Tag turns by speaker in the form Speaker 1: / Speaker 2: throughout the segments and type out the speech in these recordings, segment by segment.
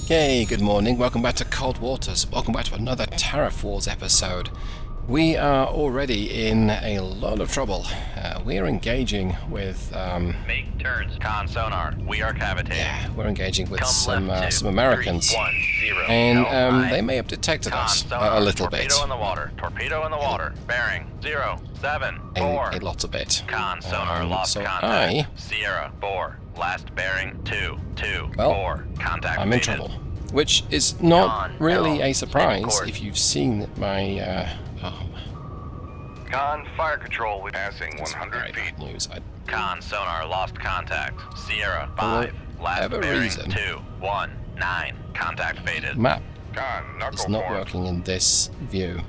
Speaker 1: Yay, good morning, welcome back to Cold Waters, welcome back to another Tariff Wars episode. We are already in a lot of trouble. We are engaging with...
Speaker 2: Make turns. Con sonar. We are cavitating.
Speaker 1: Yeah, we're engaging with
Speaker 2: Come
Speaker 1: some
Speaker 2: left
Speaker 1: Americans.
Speaker 2: 310.
Speaker 1: And they may have detected
Speaker 2: Con
Speaker 1: us
Speaker 2: sonar.
Speaker 1: a little bit.
Speaker 2: Torpedo in the water. Torpedo in the water. Bearing 074.
Speaker 1: A lot of it.
Speaker 2: Con sonar lost
Speaker 1: so
Speaker 2: contact. Sierra 4. Last bearing 224.
Speaker 1: Well,
Speaker 2: Contact
Speaker 1: I'm in
Speaker 2: faded.
Speaker 1: trouble. Which is not
Speaker 2: Con
Speaker 1: really
Speaker 2: L.
Speaker 1: a surprise
Speaker 2: Course.
Speaker 1: if you've seen my...
Speaker 3: Con fire control, we're passing
Speaker 1: that's
Speaker 3: 100
Speaker 1: very
Speaker 3: feet.
Speaker 1: bad news.
Speaker 2: Con sonar lost contact. Sierra
Speaker 1: For
Speaker 2: 5. Last
Speaker 1: whatever
Speaker 2: bearing
Speaker 1: reason.
Speaker 2: 219. Contact faded.
Speaker 1: Map
Speaker 3: Con knuckle
Speaker 1: is not
Speaker 3: formed.
Speaker 1: working in this view.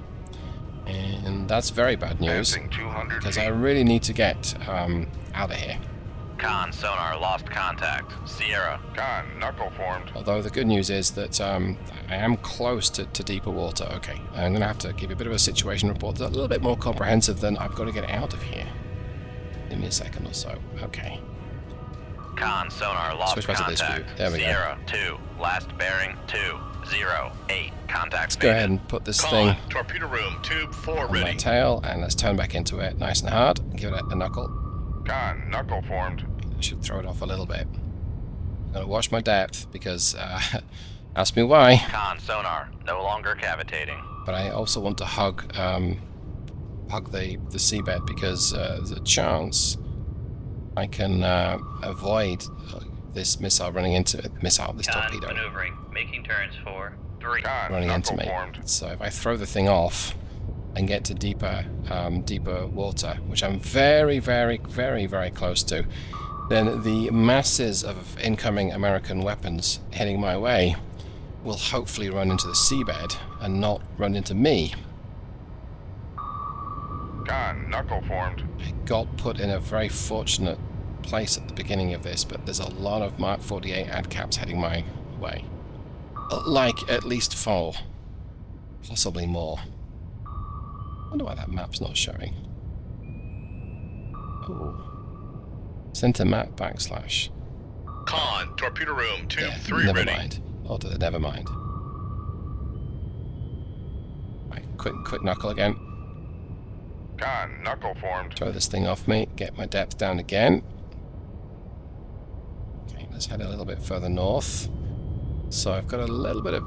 Speaker 1: And that's very bad news.
Speaker 3: Passing 200
Speaker 1: Because
Speaker 3: feet.
Speaker 1: I really need to get out of here.
Speaker 2: Con sonar lost contact. Sierra.
Speaker 3: Con knuckle formed.
Speaker 1: Although the good news is that I am close to deeper water. Okay, I'm going to have to give you a bit of a situation report that's a little bit more comprehensive than I've got to get out of here. Give me a second or so. Okay.
Speaker 2: Con sonar lost
Speaker 1: Switch back to this
Speaker 2: contact.
Speaker 1: view. There we go.
Speaker 2: Sierra 2. Last bearing 208. Contact
Speaker 1: Let's go ahead and put this thing
Speaker 4: Torpedo room, tube 4
Speaker 1: on my
Speaker 4: ready.
Speaker 1: tail and let's turn back into it nice and hard. Give it a knuckle.
Speaker 3: Con knuckle formed.
Speaker 1: I should throw it off a little bit. I'm going to watch my depth because, ask me why,
Speaker 2: Con sonar no longer cavitating.
Speaker 1: but I also want to hug the seabed because there's a chance I can avoid this missile running into this torpedo
Speaker 2: maneuvering, making turns for 3.
Speaker 3: Con
Speaker 1: running into
Speaker 3: knuckle
Speaker 1: me.
Speaker 3: formed.
Speaker 1: So if I throw the thing off and get to deeper water, which I'm very, very, very, very close to, then the masses of incoming American weapons heading my way will hopefully run into the seabed and not run into me.
Speaker 3: Con knuckle formed.
Speaker 1: I got put in a very fortunate place at the beginning of this, but there's a lot of Mark 48 ADCAPs heading my way. Like at least 4. Possibly more. I wonder why that map's not showing. Oh. Center map /
Speaker 4: Con, torpedo room, tube
Speaker 1: Yeah,
Speaker 4: 3
Speaker 1: never
Speaker 4: ready.
Speaker 1: mind. Never mind. Right, quick knuckle again.
Speaker 3: Con knuckle formed.
Speaker 1: Throw this thing off me. Get my depth down again. Okay, let's head a little bit further north. So I've got a little bit of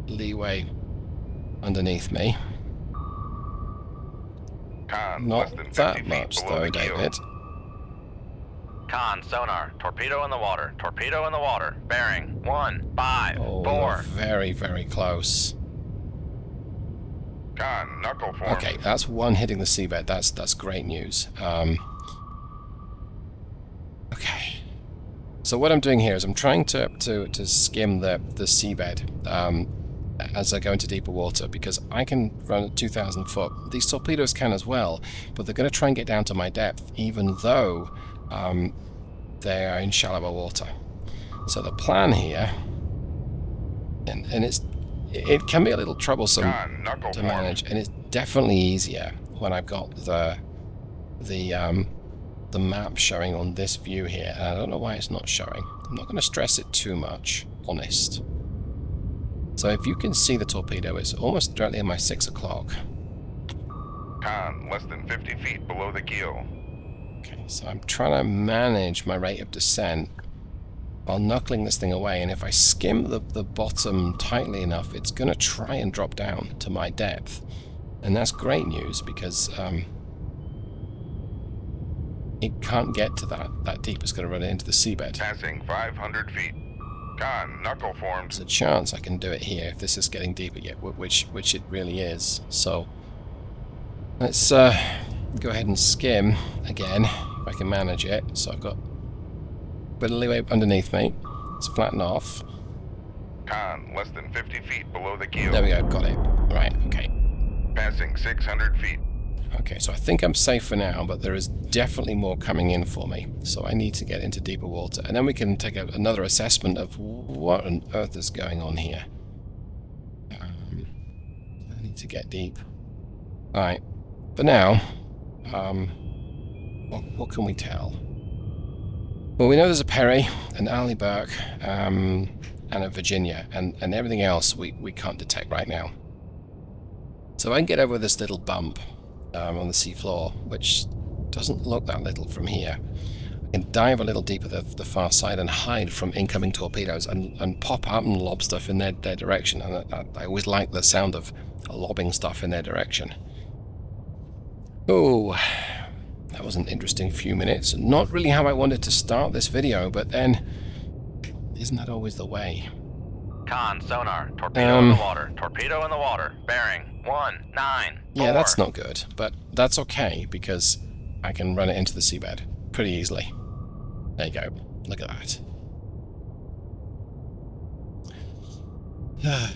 Speaker 1: leeway underneath me.
Speaker 3: Con less
Speaker 1: Not
Speaker 3: than 50
Speaker 1: that
Speaker 3: feet
Speaker 1: much
Speaker 3: below
Speaker 1: though,
Speaker 3: the keel.
Speaker 1: David.
Speaker 2: Con sonar. Torpedo in the water. Torpedo in the water. Bearing 154.
Speaker 1: Oh, we're very, very close.
Speaker 3: Con knuckle formed.
Speaker 1: Okay, that's one hitting the seabed. That's great news. Okay. So what I'm doing here is I'm trying to skim the seabed as I go into deeper water because I can run at 2,000 foot. These torpedoes can as well, but they're going to try and get down to my depth, even though they are in shallower water. So the plan here, and it can be a little troublesome
Speaker 3: Con knuckle
Speaker 1: to
Speaker 3: formed.
Speaker 1: manage, and it's definitely easier when I've got the map showing on this view here. And I don't know why it's not showing. I'm not going to stress it too much, honest. So if you can see the torpedo, it's almost directly in my 6 o'clock.
Speaker 3: Con less than 50 feet below the keel.
Speaker 1: Okay, so I'm trying to manage my rate of descent while knuckling this thing away, and if I skim the bottom tightly enough, it's going to try and drop down to my depth. And that's great news because it can't get to that deep. It's going to run into the seabed.
Speaker 3: Passing 500 feet. Con knuckle formed.
Speaker 1: There's a chance I can do it here if this is getting deeper yet, which it really is. So let's go ahead and skim again if I can manage it. So I've got a bit of leeway underneath me. Let's flatten off.
Speaker 3: Con less than 50 feet below the keel.
Speaker 1: There we go, got it. Right, okay.
Speaker 3: Passing 600 feet.
Speaker 1: Okay, so I think I'm safe for now, but there is definitely more coming in for me. So I need to get into deeper water. And then we can take another assessment of what on earth is going on here. I need to get deep. Alright, for now, what can we tell? Well, we know there's a Perry, an Arleigh Burke, and a Virginia, and everything else we can't detect right now. So I can get over this little bump on the seafloor, which doesn't look that little from here. I can dive a little deeper the far side and hide from incoming torpedoes and pop up and lob stuff in their direction. And I always like the sound of lobbing stuff in their direction. Oh, that was an interesting few minutes. Not really how I wanted to start this video, but then isn't that always the way?
Speaker 2: Con, sonar, torpedo in the water, torpedo in the water, bearing 19.
Speaker 1: Yeah, that's not good, but that's okay because I can run it into the seabed pretty easily. There you go. Look at that.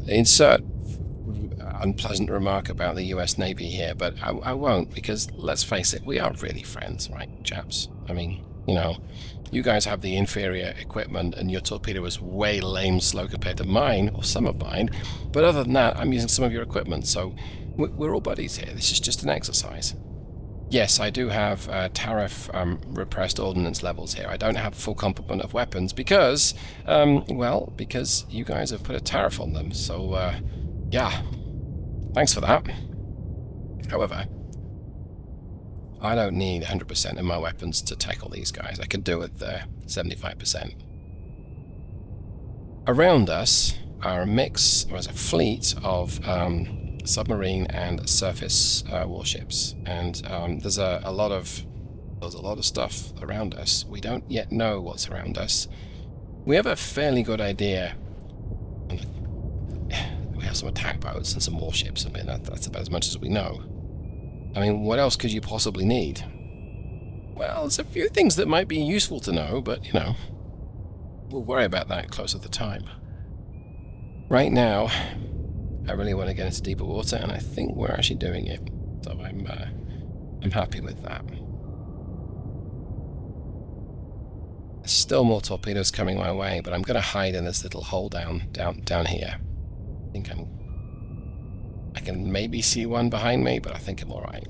Speaker 1: Insert unpleasant remark about the US Navy here, but I won't, because let's face it, we are really friends, right, chaps? I mean, you know, you guys have the inferior equipment and your torpedo is way lame slow compared to mine, or some of mine, but other than that, I'm using some of your equipment, so we're all buddies here. This is just an exercise. Yes, I do have Tariff repressed ordnance levels here. I don't have full complement of weapons because, well, because you guys have put a tariff on them, so, yeah. Thanks for that. However, I don't need 100% of my weapons to tackle these guys. I could do it 75%. Around us are a mix, or as a fleet of submarine and surface warships, and there's a lot of stuff around us. We don't yet know what's around us. We have a fairly good idea. We have some attack boats and some warships. I mean, that's about as much as we know. I mean, what else could you possibly need? Well, there's a few things that might be useful to know, but, you know, we'll worry about that closer to the time. Right now, I really want to get into deeper water, and I think we're actually doing it. So I'm happy with that. There's still more torpedoes coming my way, but I'm going to hide in this little hole down here. I think I can maybe see one behind me, but I think I'm all right.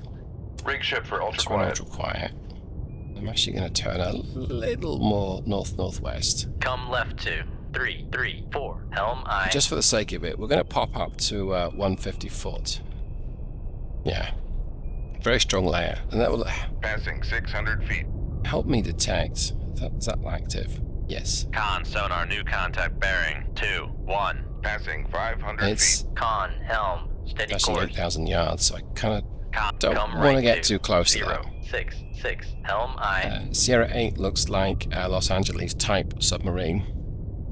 Speaker 3: Rig ship for ultra
Speaker 1: Just run
Speaker 3: quiet.
Speaker 1: ultra quiet. I'm actually going to turn a little more north-northwest.
Speaker 2: Come left to 334, helm aye.
Speaker 1: Just for the sake of it, we're going to pop up to 150 foot. Yeah. Very strong layer. And that will
Speaker 3: Passing 600 feet.
Speaker 1: help me detect. Is that active? Yes.
Speaker 2: Con, sonar, new contact bearing 21.
Speaker 3: Passing 500
Speaker 1: It's
Speaker 3: feet.
Speaker 2: Con, helm, steady
Speaker 1: actually
Speaker 2: course.
Speaker 1: 8,000 yards, so I kind
Speaker 2: Con,
Speaker 1: of don't
Speaker 2: come
Speaker 1: want to
Speaker 2: right
Speaker 1: get too close to that.
Speaker 2: 066, helm aye.
Speaker 1: Sierra 8 looks like a Los Angeles type submarine.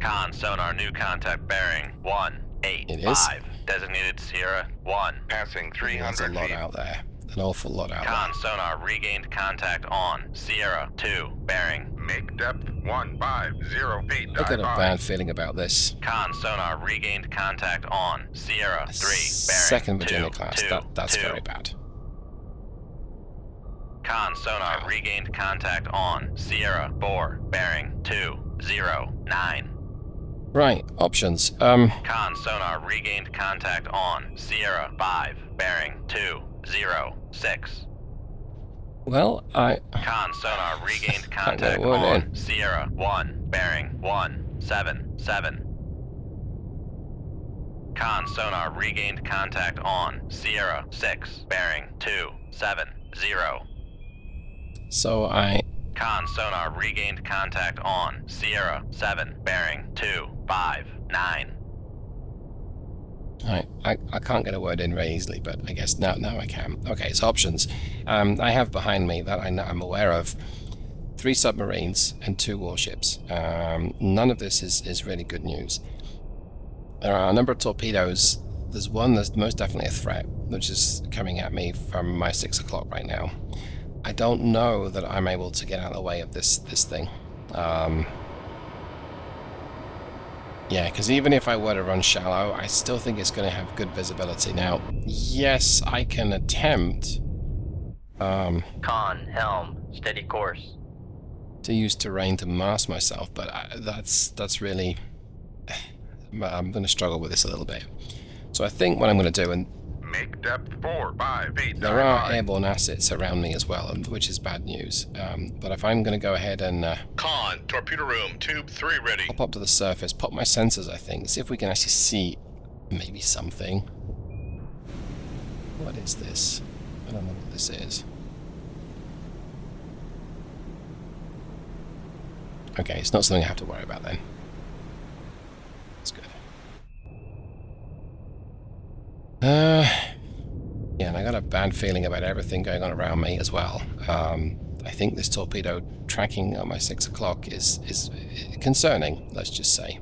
Speaker 2: Con, sonar, new contact bearing 185.
Speaker 1: It is.
Speaker 2: Designated Sierra 1.
Speaker 3: Passing
Speaker 1: There's
Speaker 3: 300
Speaker 1: a lot
Speaker 3: feet.
Speaker 1: out there. An awful lot out
Speaker 2: Con,
Speaker 1: there.
Speaker 2: sonar, regained contact on Sierra 2, bearing.
Speaker 3: Make depth 150 feet.
Speaker 1: I've got a
Speaker 3: Dive by.
Speaker 1: bad feeling about this.
Speaker 2: Con, sonar, regained contact on Sierra 3, bearing.
Speaker 1: Second Virginia
Speaker 2: 2,
Speaker 1: class.
Speaker 2: 2,
Speaker 1: That's
Speaker 2: 2.
Speaker 1: very bad.
Speaker 2: Con, sonar, regained contact on Sierra 4, bearing 209.
Speaker 1: Right, options.
Speaker 2: Con, sonar, regained contact on Sierra 5, bearing 206.
Speaker 1: Well,
Speaker 2: Con, sonar, regained
Speaker 1: Can't get a
Speaker 2: contact
Speaker 1: word
Speaker 2: on
Speaker 1: in.
Speaker 2: Sierra 1, bearing 177. Con, sonar, regained contact on Sierra 6, bearing 270.
Speaker 1: so
Speaker 2: Con, sonar, regained contact on Sierra 7, bearing 259.
Speaker 1: I can't get a word in very easily, but I guess now I can. Okay, so options. I have behind me that I'm aware of 3 submarines and 2 warships. None of this is really good news. There are a number of torpedoes. There's one that's most definitely a threat, which is coming at me from my 6 o'clock right now. I don't know that I'm able to get out of the way of this thing. Yeah, because even if I were to run shallow, I still think it's going to have good visibility. Now, yes, I can attempt
Speaker 2: Con, helm, steady course.
Speaker 1: to use terrain to mask myself, but that's really... I'm going to struggle with this a little bit. So I think what I'm going to do, and
Speaker 3: make depth 4 by 8.
Speaker 1: There are airborne assets around me as well, which is bad news. But if I'm going to go ahead and
Speaker 4: Con, torpedo room, tube 3 ready.
Speaker 1: pop up to the surface, pop my sensors, I think, see if we can actually see maybe something. What is this? I don't know what this is. Okay, it's not something I have to worry about then. That's good. Yeah, and I got a bad feeling about everything going on around me as well. I think this torpedo tracking at my 6 o'clock is concerning, let's just say.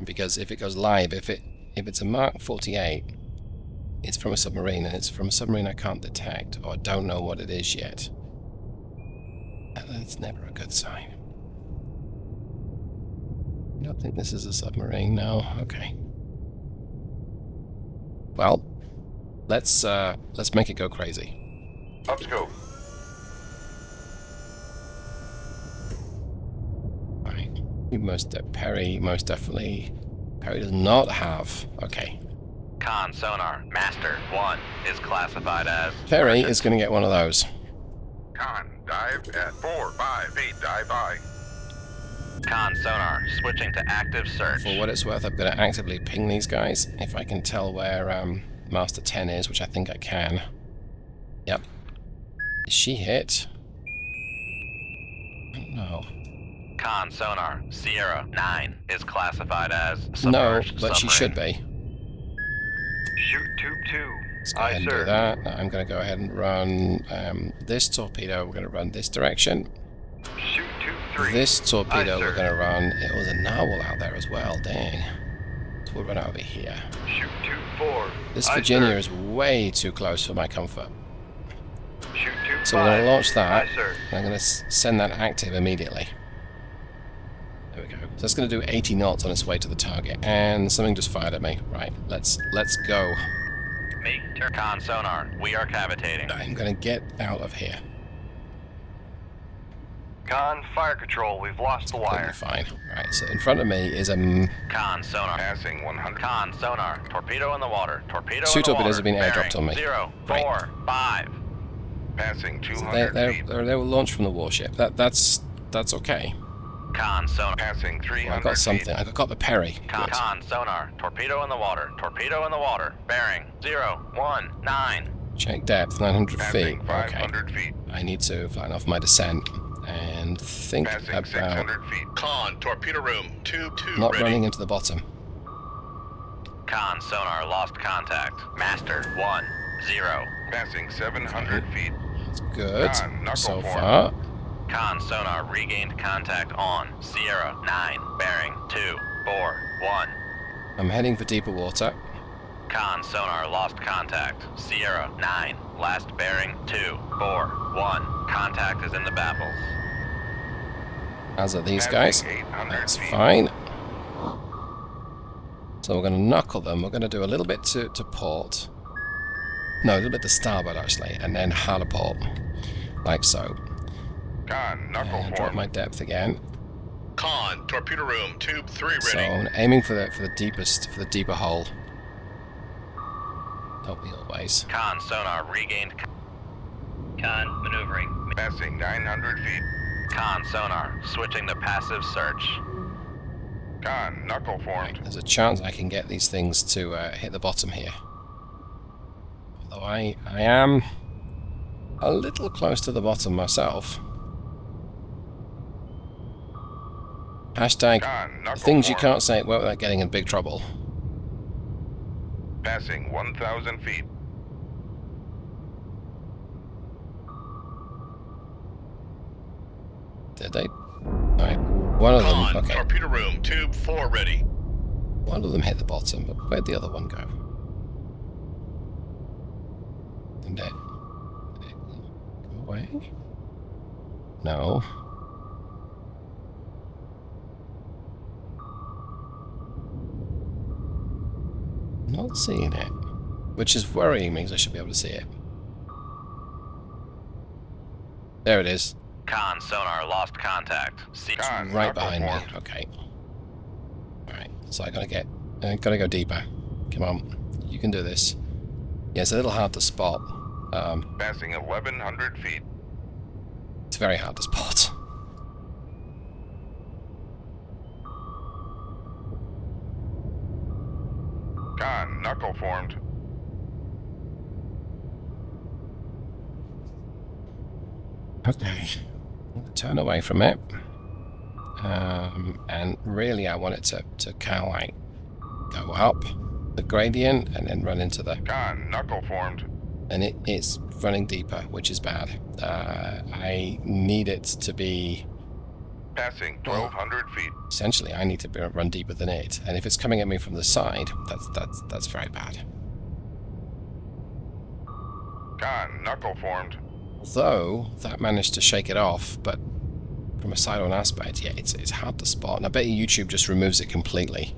Speaker 1: Because if it goes live, if it's a Mark 48, it's from a submarine, and it's from a submarine I can't detect, or don't know what it is yet. That's never a good sign. I don't think this is a submarine, no. Okay. Well, let's make it go crazy.
Speaker 3: Up scope.
Speaker 1: Right. Perry most definitely. Perry does not have. Okay.
Speaker 2: Con sonar, Master 1 is classified as...
Speaker 1: Perry is going to get one of those.
Speaker 3: Con, dive at 4 by 8. Dive by.
Speaker 2: Con sonar, switching to active search.
Speaker 1: For what it's worth, I'm going to actively ping these guys if I can tell where Master 10 is, which I think I can. Yep. Is she hit? I don't know.
Speaker 2: Con sonar, Sierra 9 is classified as
Speaker 1: No,
Speaker 2: submerged
Speaker 1: but she should be.
Speaker 5: Shoot tube 2.
Speaker 1: Let's go ahead and do that. I'm going to go ahead and run this torpedo. We're going to run this direction.
Speaker 5: Shoot tube 3.
Speaker 1: This torpedo
Speaker 5: Aye,
Speaker 1: we're
Speaker 5: sir.
Speaker 1: going to run. It was a narwhal out there as well. Dang. So we'll run over here.
Speaker 5: Shoot tube 4.
Speaker 1: This
Speaker 5: Aye,
Speaker 1: Virginia
Speaker 5: sir.
Speaker 1: is way too close for my comfort.
Speaker 5: Shoot tube
Speaker 1: So we're going
Speaker 5: 5.
Speaker 1: to launch that.
Speaker 5: Aye, sir.
Speaker 1: I'm going to send that active immediately. There we go. So it's going to do 80 knots on its way to the target. And something just fired at me. Right. Let's go.
Speaker 2: Make turn. Con sonar, we are cavitating.
Speaker 1: I'm going to get out of here.
Speaker 5: Con, fire control. We've lost the
Speaker 1: Completely
Speaker 5: wire.
Speaker 1: fine. Right. So in front of me is a
Speaker 2: Con sonar.
Speaker 3: Passing 100.
Speaker 2: Con sonar, torpedo in the water. Torpedo
Speaker 1: Two
Speaker 2: in the
Speaker 1: torpedoes
Speaker 2: water.
Speaker 1: have been airdropped on me.
Speaker 2: 0,
Speaker 1: Right.
Speaker 2: 4, 5.
Speaker 3: Passing
Speaker 1: They
Speaker 3: 200 feet.
Speaker 1: were launched from the warship. That's okay.
Speaker 2: Con sonar.
Speaker 3: Passing 300
Speaker 1: I got something. I got the Perry. Good.
Speaker 2: Con sonar, torpedo in the water. Torpedo in the water. Bearing 0, 1, 9.
Speaker 1: Check depth, 900 feet.
Speaker 3: Passing
Speaker 1: Okay.
Speaker 3: 500 feet.
Speaker 1: I need to flatten off my descent and think
Speaker 3: Passing
Speaker 1: about
Speaker 3: 600 feet.
Speaker 4: Con, torpedo room, tube 2
Speaker 1: not
Speaker 4: ready.
Speaker 1: running into the bottom.
Speaker 2: Con sonar, lost contact. Master 1, 0.
Speaker 3: Passing 700 feet.
Speaker 1: That's good
Speaker 3: Knuckle
Speaker 1: so
Speaker 3: form.
Speaker 1: far.
Speaker 2: Con sonar, regained contact on Sierra 9. Bearing 2, 4, 1.
Speaker 1: I'm heading for deeper water.
Speaker 2: Con sonar, lost contact. Sierra 9. Last bearing 2, 4, 1. Contact is in the baffles.
Speaker 1: As are these guys.
Speaker 3: Passing 800
Speaker 1: That's
Speaker 3: feet.
Speaker 1: fine. So we're going to knuckle them. We're going to do a little bit to port. No, a little bit to starboard actually, and then harder port, like so.
Speaker 3: Con, knuckle
Speaker 1: And drop
Speaker 3: form.
Speaker 1: my depth again.
Speaker 4: Con, torpedo room, tube 3
Speaker 1: So
Speaker 4: ready.
Speaker 1: I'm aiming for the deeper hole. Don't we always?
Speaker 2: Con sonar, regained. Con maneuvering.
Speaker 3: Passing 900 feet.
Speaker 2: Con sonar, switching to passive search.
Speaker 3: Con, knuckle formed.
Speaker 1: There's a chance I can get these things to hit the bottom here. Although I am a little close to the bottom myself. Hashtag
Speaker 3: Con, knuckle
Speaker 1: things you
Speaker 3: formed.
Speaker 1: can't say without getting in big trouble.
Speaker 3: Passing 1,000 feet.
Speaker 1: Did they? Alright, one of them,
Speaker 4: Con,
Speaker 1: okay.
Speaker 4: torpedo room, tube 4 ready.
Speaker 1: One of them hit the bottom, but where'd the other one go? Did it go away? No. Not seeing it. Which is worrying me because I should be able to see it. There it is.
Speaker 2: Con sonar, lost contact. See.
Speaker 3: Con,
Speaker 1: Right
Speaker 3: knuckle
Speaker 1: behind me.
Speaker 3: formed.
Speaker 1: Okay. Alright, so I gotta go deeper. Come on. You can do this. Yeah, it's a little hard to spot.
Speaker 3: Passing 1,100 feet.
Speaker 1: It's very hard to spot.
Speaker 3: Con, knuckle formed.
Speaker 1: Okay. Turn away from it. And really I want it to kind of like go up the gradient and then run into the...
Speaker 3: Con, knuckle formed.
Speaker 1: And it's running deeper, which is bad. I need it to be...
Speaker 3: Passing 1,200 feet.
Speaker 1: Essentially, I need to run deeper than it. And if it's coming at me from the side, that's very bad.
Speaker 3: Con, knuckle formed.
Speaker 1: Although, that managed to shake it off, but from a side-on aspect, yeah, it's hard to spot. And I bet YouTube just removes it completely.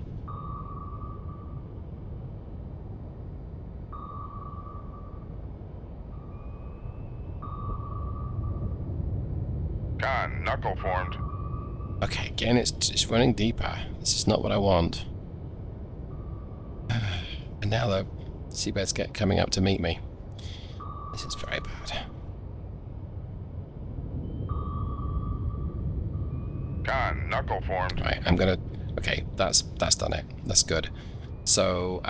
Speaker 3: Con, knuckle formed.
Speaker 1: Okay, again, it's running deeper. This is not what I want. And now the seabeds coming up to meet me. This is very bad.
Speaker 3: Con, knuckle formed.
Speaker 1: Right, I'm gonna... Okay, that's done it. That's good. So,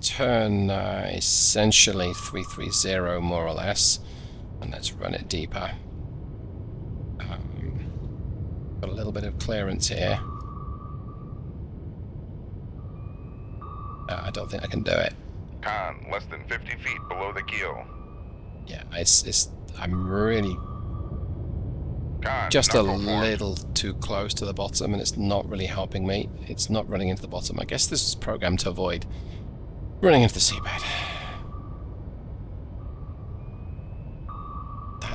Speaker 1: turn essentially 330 more or less, and let's run it deeper. Got a little bit of clearance here. I don't think I can do it.
Speaker 3: Con, less than 50 feet below the keel.
Speaker 1: Yeah, I'm really
Speaker 3: Con,
Speaker 1: just a
Speaker 3: knuckle formed.
Speaker 1: little too close to the bottom, and it's not really helping me. It's not running into the bottom. I guess this is programmed to avoid running into the seabed.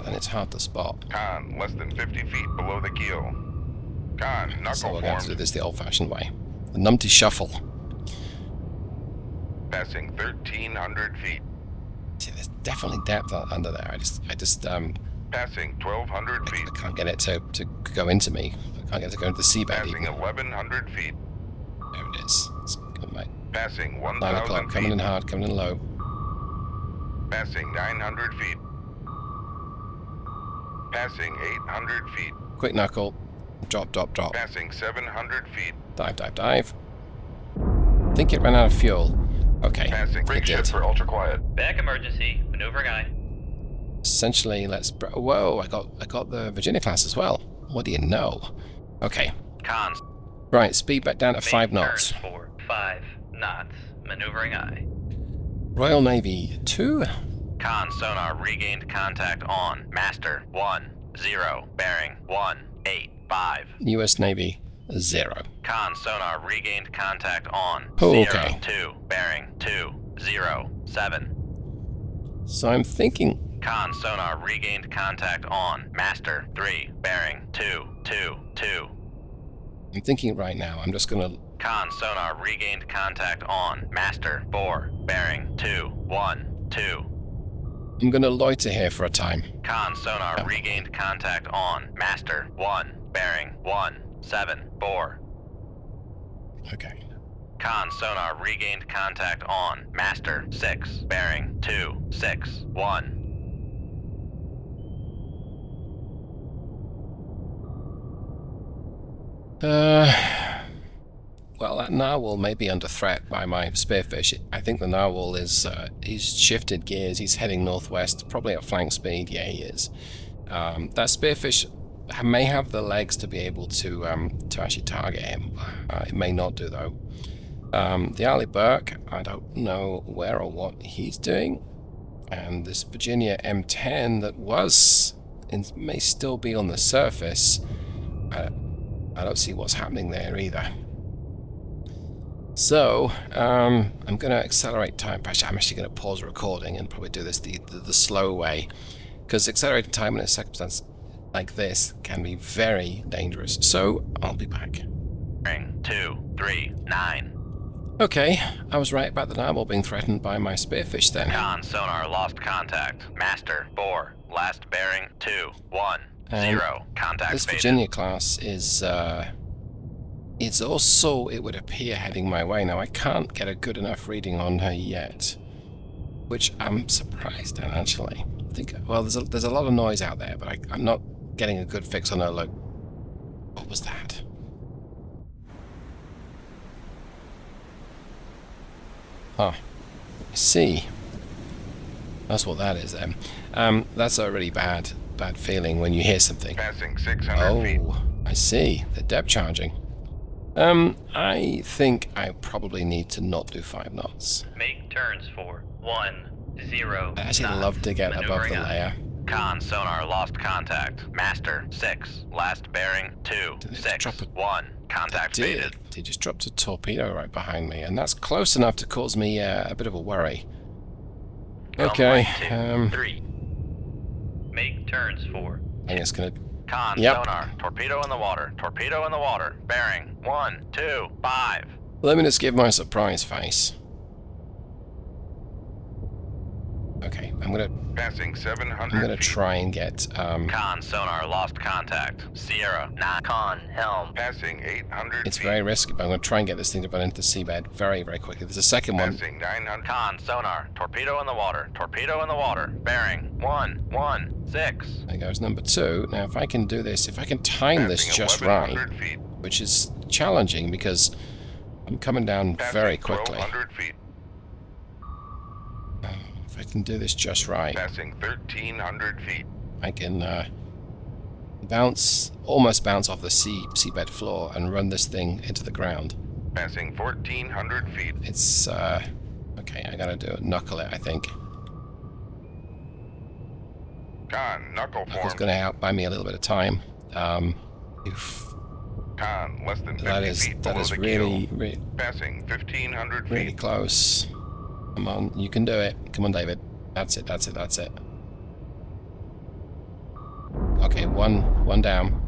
Speaker 1: And it's hard to spot.
Speaker 3: Con, less than 50 feet below the keel. Con, knuckle
Speaker 1: So we're going to have to do
Speaker 3: formed.
Speaker 1: this the old-fashioned way. The numpty shuffle.
Speaker 3: Passing 1,300 feet.
Speaker 1: See, there's definitely depth under there. I just
Speaker 3: Passing 1,200 feet.
Speaker 1: I can't get it to go into me. I can't get it to go into the seabed
Speaker 3: Passing
Speaker 1: even.
Speaker 3: 1,100 feet.
Speaker 1: There it is. It's good, mate.
Speaker 3: Passing
Speaker 1: 9
Speaker 3: 1,000
Speaker 1: o'clock, coming in
Speaker 3: feet.
Speaker 1: hard, coming in low.
Speaker 3: Passing 900 feet. Passing 800 feet.
Speaker 1: Quick knuckle. Drop, drop, drop.
Speaker 3: Passing 700 feet.
Speaker 1: Dive, dive, dive. I think it ran out of fuel. Okay,
Speaker 3: Passing.
Speaker 1: it did.
Speaker 3: for ultra quiet.
Speaker 6: Back emergency, maneuvering aye.
Speaker 1: Essentially, whoa, I got the Virginia class as well. What do you know? Okay,
Speaker 2: Cons.
Speaker 1: right, speed back down to 5
Speaker 6: Main
Speaker 1: knots.
Speaker 6: turns for 5 knots, maneuvering aye.
Speaker 1: Royal Navy 2.
Speaker 2: Con sonar regained contact on. Master 1, 0, bearing 1, 8, 5.
Speaker 1: US Navy 0.
Speaker 2: Con sonar regained contact on.
Speaker 1: Oh,
Speaker 2: Sierra
Speaker 1: okay.
Speaker 2: 2, bearing 2, 0, 7.
Speaker 1: So I'm thinking,
Speaker 2: Con sonar regained contact on. Master 3, bearing 2, 2, 2.
Speaker 1: I'm thinking right now, I'm just gonna,
Speaker 2: Con sonar regained contact on. Master 4, bearing 2, 1, 2.
Speaker 1: I'm gonna loiter here for a time.
Speaker 2: Con sonar
Speaker 1: Oh.
Speaker 2: regained contact on. Master 1, bearing 1, 7, 4.
Speaker 1: Okay.
Speaker 2: Con sonar regained contact on. Master 6, bearing 2, 6, 1.
Speaker 1: Well, that narwhal may be under threat by my spearfish. I think the narwhal is, he's shifted gears, he's heading northwest, probably at flank speed. Yeah, he is. That spearfish may have the legs to be able to actually target him. It may not do, though. The Arleigh Burke, I don't know where or what he's doing. And this Virginia M10 that was, and may still be on the surface, I don't see what's happening there either. So, I'm going to accelerate time. Actually, I'm actually going to pause the recording and probably do this the slow way, because accelerating time in a circumstance like this can be very dangerous. So, I'll be back.
Speaker 2: Bearing 2, 3, 9.
Speaker 1: Okay, I was right about the narwhal being threatened by my spearfish then.
Speaker 2: Con sonar lost contact. Master 4, last bearing 2, 1,
Speaker 1: And
Speaker 2: 0. Contact
Speaker 1: This
Speaker 2: faded.
Speaker 1: Virginia class is, it's also, it would appear, heading my way. Now, I can't get a good enough reading on her yet. which I'm surprised at, actually. I think, well, there's a lot of noise out there, but I'm not getting a good fix on it. Look, what was that? Huh. I see. That's what that is then. That's a really bad feeling when you hear something.
Speaker 3: Passing 600 feet.
Speaker 1: Oh, I see. They're depth charging. I think I probably need to not do 5 knots.
Speaker 6: Make turns for 10
Speaker 1: I'd actually
Speaker 6: knots.
Speaker 1: love to get above
Speaker 6: Maneuvering
Speaker 1: the
Speaker 6: eye.
Speaker 1: layer.
Speaker 2: Con sonar lost contact. Master 6. Last bearing 2
Speaker 1: Did it
Speaker 2: 6
Speaker 1: drop a-
Speaker 2: 1. Contact faded.
Speaker 1: They just dropped a torpedo right behind me, and that's close enough to cause me a bit of a worry. Okay,
Speaker 6: Runway 23. Make turns for
Speaker 1: I think it's gonna.
Speaker 2: Con
Speaker 1: Yep.
Speaker 2: sonar. Torpedo in the water. Torpedo in the water. Bearing 1 2 5.
Speaker 1: Let me just give my surprise face. Okay, I'm gonna
Speaker 3: Passing 700 feet.
Speaker 1: try and get
Speaker 2: Con sonar lost contact. Sierra 9. Con helm.
Speaker 3: Passing 800
Speaker 1: It's
Speaker 3: feet.
Speaker 1: very risky, but I'm gonna try and get this thing to run into the seabed very, very quickly. There's a second one.
Speaker 3: Passing 900.
Speaker 2: Con sonar. Torpedo in the water. Torpedo in the water. Bearing 1 1 6.
Speaker 1: There goes number 2. Now, if I can do this, if I can time this
Speaker 3: Passing
Speaker 1: just right,
Speaker 3: 1100 feet.
Speaker 1: which is challenging because I'm coming down
Speaker 3: Passing
Speaker 1: very quickly.
Speaker 3: 1200 feet.
Speaker 1: If I can do this just right,
Speaker 3: Passing 1300 feet.
Speaker 1: I can almost bounce off the seabed floor and run this thing into the ground.
Speaker 3: Passing 1400 feet.
Speaker 1: It's okay. I gotta do it. Knuckle it, I think.
Speaker 3: Con, knuckle
Speaker 1: Knuckle's
Speaker 3: formed.
Speaker 1: gonna outbuy me a little bit of time. Oof.
Speaker 3: Con, less than 50
Speaker 1: That is
Speaker 3: feet below the
Speaker 1: really,
Speaker 3: keel. Passing 1500
Speaker 1: really
Speaker 3: feet.
Speaker 1: close. Come on, you can do it. Come on, David. That's it. That's it. That's it. Okay, one down.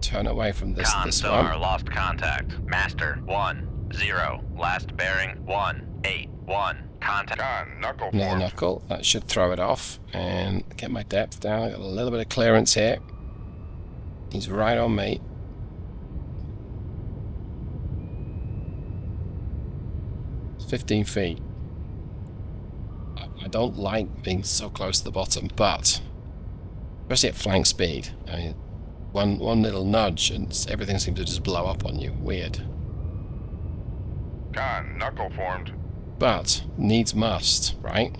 Speaker 1: Turn away from this
Speaker 2: Con
Speaker 1: this
Speaker 2: sonar
Speaker 1: one.
Speaker 2: lost contact. Master 1 0. Last bearing 1 8 1. Contact.
Speaker 3: Con, knuckle
Speaker 1: Another
Speaker 3: formed.
Speaker 1: knuckle. That should throw it off and get my depth down. I got a little bit of clearance here. He's right on me. It's 15 feet. I don't like being so close to the bottom, but especially at flank speed. I mean, one little nudge and everything seems to just blow up on you. Weird.
Speaker 3: Con, knuckle formed.
Speaker 1: But needs must, right?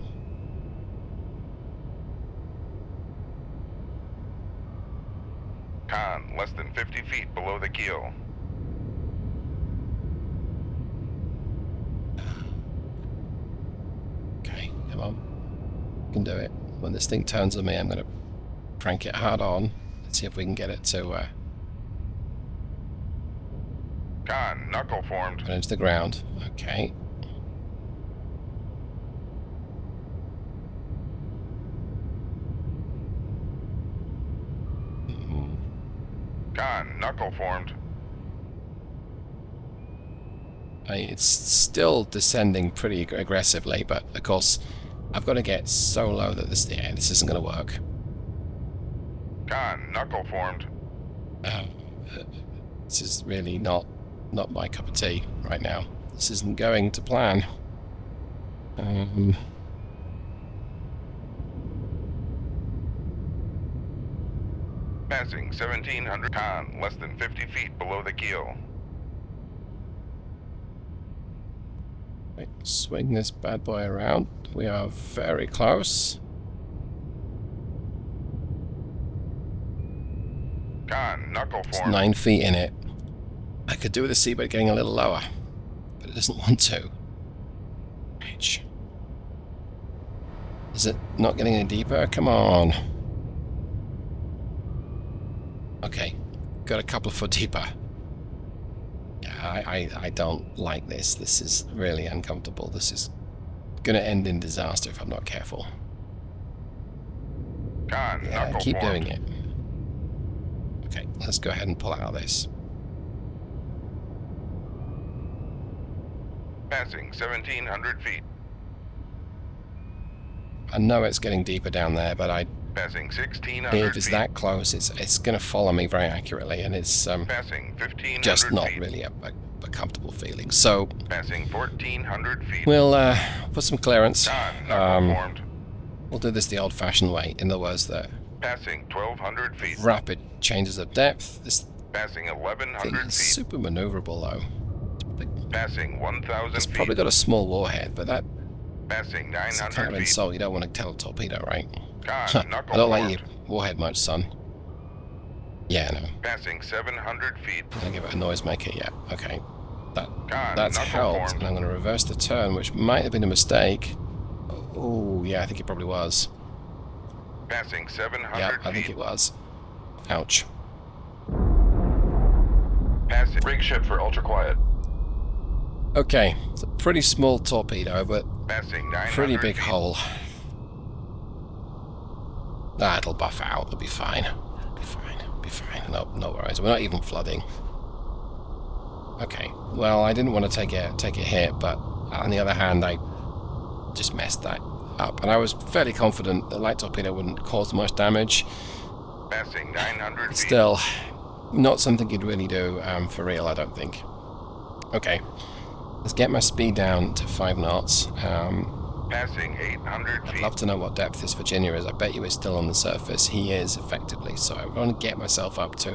Speaker 3: Con, less than 50 feet below the keel.
Speaker 1: Okay, come on. You can do it. When this thing turns on me, I'm going to crank it hard on. Let's see if we can get it to
Speaker 3: Con, knuckle formed.
Speaker 1: put into the ground. Okay.
Speaker 3: Con, knuckle formed.
Speaker 1: It's still descending pretty aggressively, but of course I've got to get so low that this isn't going to work.
Speaker 3: Con, knuckle formed.
Speaker 1: This is really not my cup of tea right now. This isn't going to plan.
Speaker 3: Passing 1700. Con, less than 50 feet below the keel.
Speaker 1: Right, swing this bad boy around. We are very close.
Speaker 3: Con, knuckle
Speaker 1: It's
Speaker 3: formed.
Speaker 1: 9 feet in it. I could do with the seabed getting a little lower, but it doesn't want to. H. Is it not getting any deeper? Come on. Okay, got a couple of foot deeper. Yeah, I don't like this. This is really uncomfortable. This is gonna end in disaster if I'm not careful.
Speaker 3: Con,
Speaker 1: Yeah,
Speaker 3: knuckle
Speaker 1: keep
Speaker 3: formed.
Speaker 1: doing it. Okay, let's go ahead and pull out of this.
Speaker 3: Passing 1700 feet.
Speaker 1: I know it's getting deeper down there, but I
Speaker 3: Passing 1600
Speaker 1: if it's
Speaker 3: feet.
Speaker 1: that close, it's going to follow me very accurately, and it's
Speaker 3: Passing 1500
Speaker 1: just not
Speaker 3: feet.
Speaker 1: really a comfortable feeling. So
Speaker 3: Passing 1400 feet.
Speaker 1: we'll put some clearance.
Speaker 3: Con, knuckle formed.
Speaker 1: We'll do this the old-fashioned way. In other words, the
Speaker 3: Passing 1200 feet.
Speaker 1: rapid changes of depth. This
Speaker 3: Passing
Speaker 1: thing
Speaker 3: 1100
Speaker 1: is
Speaker 3: feet.
Speaker 1: super maneuverable, though.
Speaker 3: Passing 1000
Speaker 1: It's
Speaker 3: feet.
Speaker 1: probably got a small warhead, but that
Speaker 3: Passing
Speaker 1: It's the
Speaker 3: 900
Speaker 1: kind of
Speaker 3: feet.
Speaker 1: insult you don't want to tell a torpedo, right?
Speaker 3: Con, knuckle
Speaker 1: I don't like
Speaker 3: formed.
Speaker 1: your warhead much, son. Yeah, no.
Speaker 3: Passing 700 feet.
Speaker 1: I'm gonna give it a noisemaker. Yeah, okay.
Speaker 3: Con,
Speaker 1: That's
Speaker 3: knuckle
Speaker 1: helped,
Speaker 3: formed.
Speaker 1: and I'm gonna reverse the turn, which might have been a mistake. Oh, yeah, I think it probably was.
Speaker 3: Passing 700
Speaker 1: Yeah,
Speaker 3: feet.
Speaker 1: I think it was. Ouch.
Speaker 3: Passing. Rig ship for ultra quiet.
Speaker 1: Okay, it's a pretty small torpedo, but
Speaker 3: Passing 900
Speaker 1: pretty big
Speaker 3: feet.
Speaker 1: hole. Ah, it'll buff out. It'll be fine. Be fine. Be fine. No worries. We're not even flooding. Okay. Well, I didn't want to take a hit, but on the other hand, I just messed that up, and I was fairly confident the light torpedo wouldn't cause much damage.
Speaker 3: Passing 900 feet.
Speaker 1: Still, not something you'd really do for real, I don't think. Okay. Let's get my speed down to 5 knots.
Speaker 3: Passing 800
Speaker 1: I'd
Speaker 3: feet.
Speaker 1: love to know what depth this Virginia is. I bet you it's still on the surface. He is, effectively. So I want to get myself up to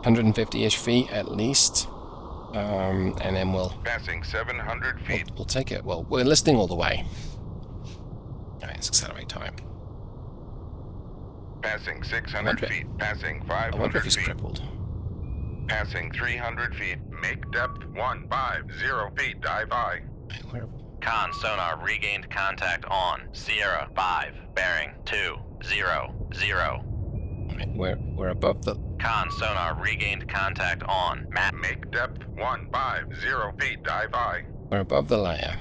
Speaker 1: 150-ish feet at least. And then we'll
Speaker 3: Passing 700 feet.
Speaker 1: we'll take it. Well, we're listing all the way. Alright, let's accelerate time.
Speaker 3: Passing 600
Speaker 1: wonder-
Speaker 3: feet. Passing
Speaker 1: I wonder
Speaker 3: 500
Speaker 1: if he's
Speaker 3: feet.
Speaker 1: crippled.
Speaker 3: Passing 300 feet. Make depth 150 feet. Dive high.
Speaker 1: Where,
Speaker 2: Con sonar regained contact on Sierra 5, bearing 200.
Speaker 1: we're above the...
Speaker 2: Con sonar regained contact on map.
Speaker 3: Make depth 150 feet. Dive high.
Speaker 1: We're above the layer.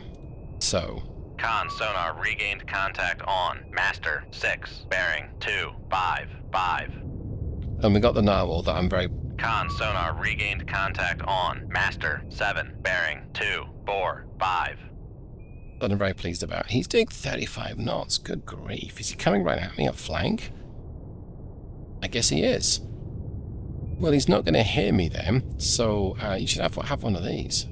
Speaker 1: So,
Speaker 2: Con sonar regained contact on Master 6, bearing 255.
Speaker 1: and we got the narwhal that I'm very...
Speaker 2: Con sonar regained contact on Master 7, bearing 245.
Speaker 1: that I'm very pleased about. He's doing 35 knots. Good grief. Is he coming right at me up flank? I guess he is. Well, he's not going to hear me then, so you should have one of these.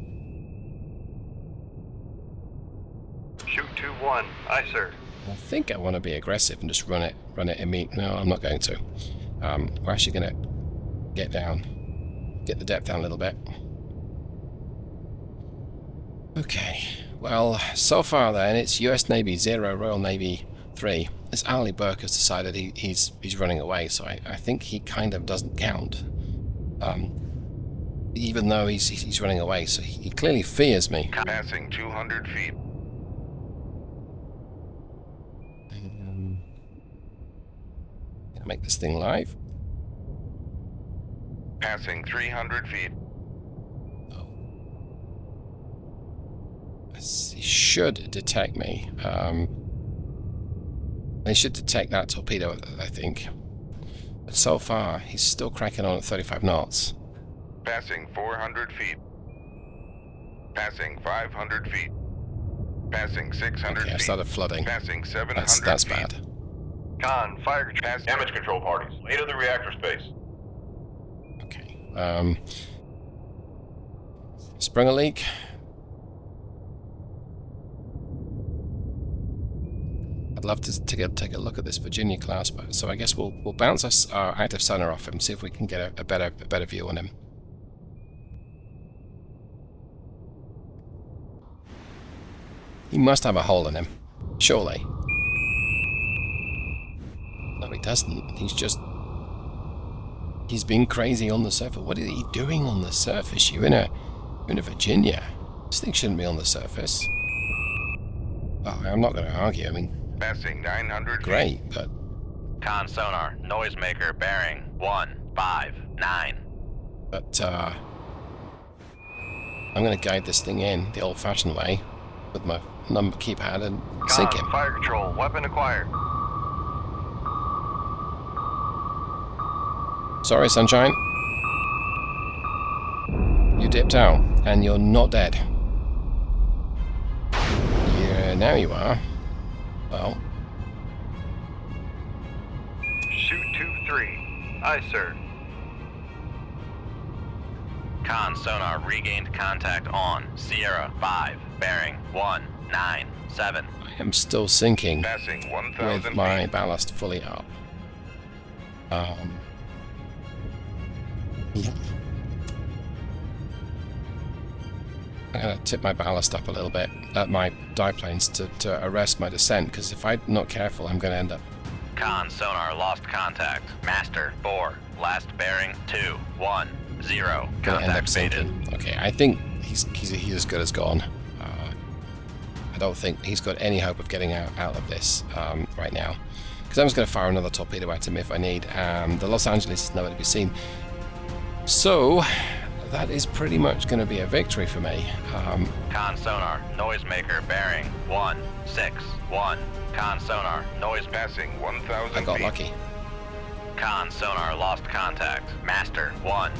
Speaker 5: Shoot 2-1. Aye, sir.
Speaker 1: I think I want to be aggressive and just run it immediately. No, I'm not going to. We're actually going to get the depth down a little bit. Okay. Well, so far then, it's US Navy 0, Royal Navy 3. This Ali Burke has decided he's running away, so I think he kind of doesn't count. Even though he's running away, so he clearly fears me.
Speaker 3: Passing 200 feet.
Speaker 1: Gonna make this thing live.
Speaker 3: Passing 300 feet.
Speaker 1: He should detect me. He should detect that torpedo, I think. But so far, he's still cracking on at 35 knots.
Speaker 3: Passing 400 feet. Passing 500 feet. Passing 600
Speaker 1: Okay, I
Speaker 3: feet.
Speaker 1: started flooding.
Speaker 3: Passing 700
Speaker 1: That's
Speaker 3: feet.
Speaker 1: bad.
Speaker 5: Con, fire control.
Speaker 3: Pass damage control parties. Into the reactor space.
Speaker 1: Okay. Sprung a leak. I'd love to take a look at this Virginia class, but so I guess we'll bounce our active sonar off him, see if we can get a better view on him. He must have a hole in him, surely. No, he doesn't. He's being crazy on the surface. What is he doing on the surface? You're in a Virginia. This thing shouldn't be on the surface. Well, I'm not going to argue. I mean,
Speaker 3: Passing 900 feet.
Speaker 1: great, but
Speaker 2: Con sonar noisemaker bearing 159.
Speaker 1: I'm going to guide this thing in the old-fashioned way with my number keypad and sink
Speaker 5: Con,
Speaker 1: him.
Speaker 5: fire control. Weapon acquired.
Speaker 1: Sorry, sunshine. You dipped out, and you're not dead. Yeah, now you are. Well,
Speaker 5: 2-3. Aye, sir.
Speaker 2: Con sonar regained contact on Sierra 5, bearing 197.
Speaker 1: I am still sinking
Speaker 3: Passing 1,000
Speaker 1: with my
Speaker 3: feet.
Speaker 1: ballast fully up. Yeah. I'm going to tip my ballast up a little bit at my dive planes to arrest my descent, because if I'm not careful, I'm going to end up...
Speaker 2: Con sonar lost contact. Master 4, last bearing 210.
Speaker 1: Gonna end up
Speaker 2: Contact faded.
Speaker 1: sinking. Okay, I think he's as good as gone. I don't think he's got any hope of getting out of this right now, because I'm just going to fire another torpedo at him if I need. The Los Angeles is nowhere to be seen. So that is pretty much going to be a victory for me.
Speaker 2: Con sonar noisemaker bearing 161. Con sonar noise.
Speaker 3: Passing
Speaker 1: I
Speaker 3: 1,000
Speaker 1: got
Speaker 3: feet.
Speaker 1: lucky.
Speaker 2: Con sonar lost contact. Master 10.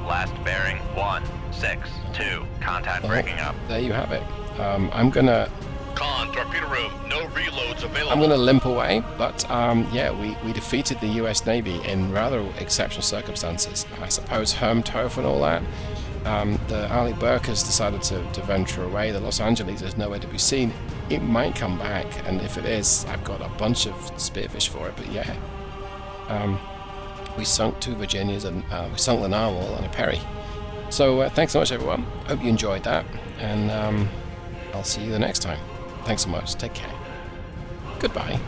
Speaker 2: Last bearing 162. Contact breaking up.
Speaker 1: There you have it. I'm gonna
Speaker 4: Con, torpedo room, no reloads available.
Speaker 1: I'm gonna limp away, but yeah, we defeated the U.S. Navy in rather exceptional circumstances. I suppose Tariff and all that. The Ali Burke has decided to venture away. The Los Angeles is nowhere to be seen. It might come back, and if it is, I've got a bunch of spearfish for it. But yeah, we sunk 2 Virginias, and we sunk the Narwhal and a Perry. So thanks so much, everyone. Hope you enjoyed that, and I'll see you the next time. Thanks so much. Take care. Goodbye.